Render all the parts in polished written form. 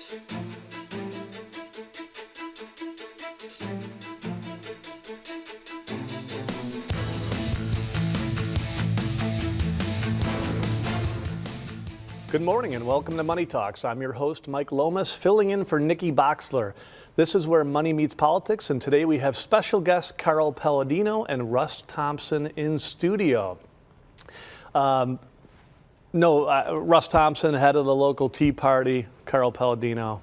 Good morning and welcome to Money Talks. I'm your host, Mike Lomas, filling in for Nikki Boxler. This is where money meets politics, and today we have special guests Carl Paladino and Russ Thompson in studio. Russ Thompson, head of the local Tea Party, Carl Paladino.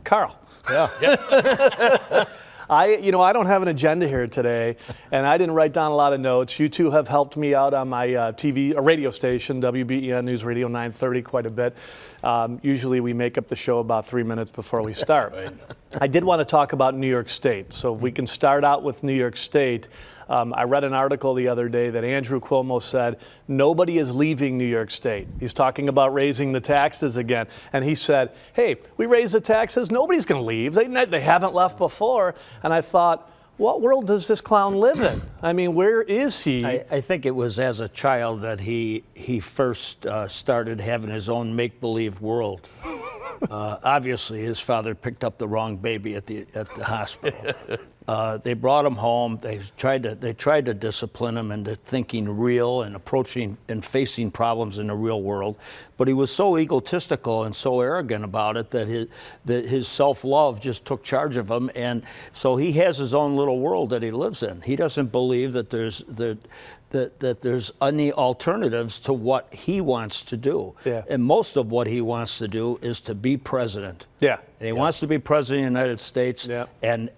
Carl. Yeah. I don't have an agenda here today, and I didn't write down a lot of notes. You two have helped me out on my radio station, WBEN News Radio 930, quite a bit. Usually we make up the show about 3 minutes before we start. Right. I did want to talk about New York State, so if we can start out with New York State. I read an article the other day that Andrew Cuomo said nobody is leaving New York State. He's talking about raising the taxes again. And he said, hey, we raise the taxes, nobody's going to leave. They haven't left before. And I thought, what world does this clown live in? I mean, where is he? I think it was as a child that he first started having his own make-believe world. Obviously, his father picked up the wrong baby at the hospital. They brought him home. They tried to discipline him into thinking real and approaching and facing problems in the real world. But he was so egotistical and so arrogant about it that his self-love just took charge of him, and so he has his own little world that he lives in. He doesn't believe that there's any alternatives to what he wants to do. Yeah. And most of what he wants to do is to be president. Yeah. And he wants to be president of the United States. Yeah. And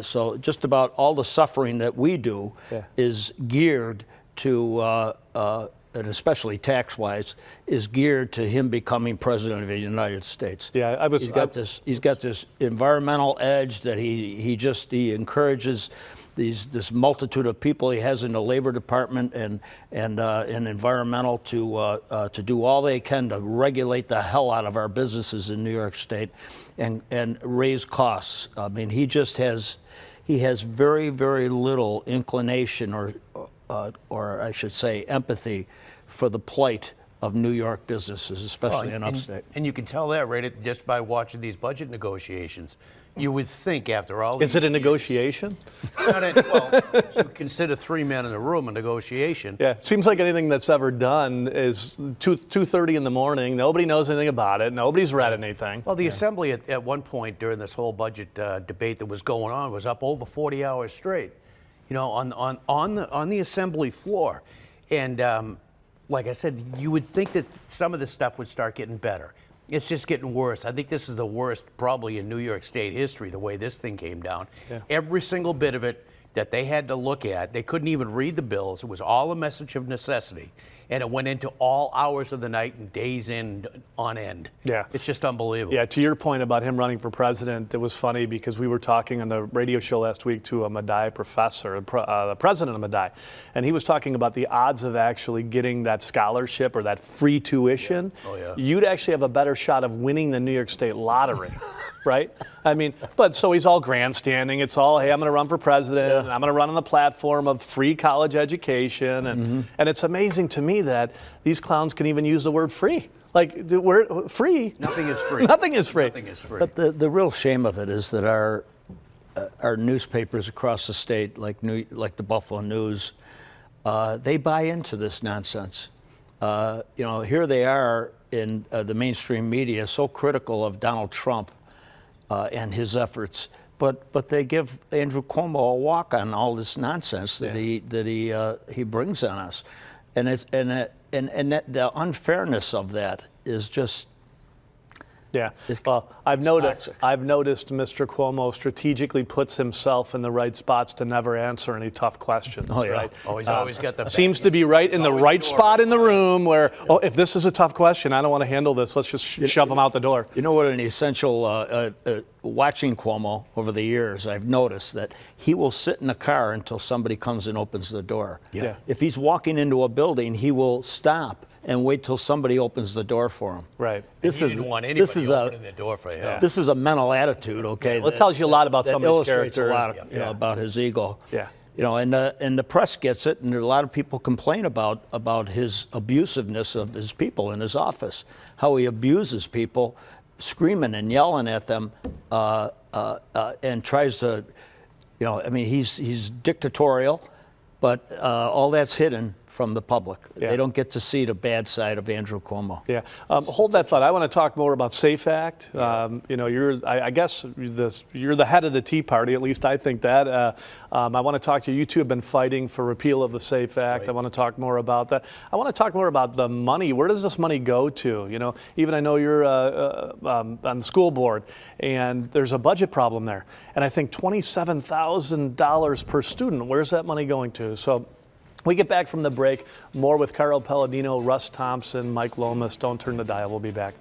so just about all the suffering that we do is geared to, and especially tax-wise, is geared to him becoming president of the United States. Yeah, He's got this environmental edge that he encourages this multitude of people he has in the Labor Department and environmental to do all they can to regulate the hell out of our businesses in New York State and raise costs. I mean, he has very, very little inclination or I should say empathy for the plight of New York businesses, especially in upstate. And you can tell that just by watching these budget negotiations. You would think after all these Is it a years, negotiation? Well, you consider 3 men in a room a negotiation. Yeah, it seems like anything that's ever done is 2:30 in the morning. Nobody knows anything about it. Nobody's read anything. Well, the Assembly at one point during this whole budget debate that was going on was up over 40 hours straight, on the Assembly floor. And like I said, you would think that some of this stuff would start getting better. It's just getting worse. I think this is the worst probably in New York State history, the way this thing came down. Yeah. Every single bit of it that they had to look at, they couldn't even read the bills. It was all a message of necessity. And it went into all hours of the night and days in on end. Yeah. It's just unbelievable. Yeah, to your point about him running for president, it was funny because we were talking on the radio show last week to a Medaille professor, the president of Medaille, and he was talking about the odds of actually getting that scholarship or that free tuition. Yeah. Oh, yeah. You'd actually have a better shot of winning the New York State lottery, right? I mean, but so he's all grandstanding. It's all, hey, I'm going to run for president, and I'm going to run on the platform of free college education, and it's amazing to me that these clowns can even use the word free. Like, we're free. Nothing is free. Nothing is free. Nothing is free. But the real shame of it is that our newspapers across the state, like the Buffalo News, they buy into this nonsense. Here they are in the mainstream media, so critical of Donald Trump and his efforts, but they give Andrew Cuomo a walk on all this nonsense that he brings on us. And the unfairness of that is just Yeah. Well, I've noticed Mr. Cuomo strategically puts himself in the right spots to never answer any tough questions. Oh, yeah. Right? Oh, he's always got the Seems to be right in the right spot in the room where, if this is a tough question, I don't want to handle this. Let's just shove him out the door. You know what an essential, watching Cuomo over the years, I've noticed that he will sit in a car until somebody comes and opens the door. Yeah. If he's walking into a building, he will stop and wait till somebody opens the door for him. Right. He didn't want anybody opening the door for him. Yeah. This is a mental attitude, okay? Well, it tells you a lot about somebody's character. Illustrates a lot about his ego. Yeah. You know, and the press gets it, and a lot of people complain about his abusiveness of his people in his office, how he abuses people screaming and yelling at them and tries to, I mean, he's dictatorial, but all that's hidden from the public. Yeah. They don't get to see the bad side of Andrew Cuomo. Yeah, hold that thought. I want to talk more about SAFE Act. I guess you're the head of the Tea Party, at least I think that. I want to talk to you. You two have been fighting for repeal of the SAFE Act. Right. I want to talk more about that. I want to talk more about the money. Where does this money go to? Even I know you're on the school board, and there's a budget problem there. And I think $27,000 per student. Where's that money going to? So. We get back from the break, more with Carl Paladino, Russ Thompson, Mike Lomas. Don't turn the dial. We'll be back.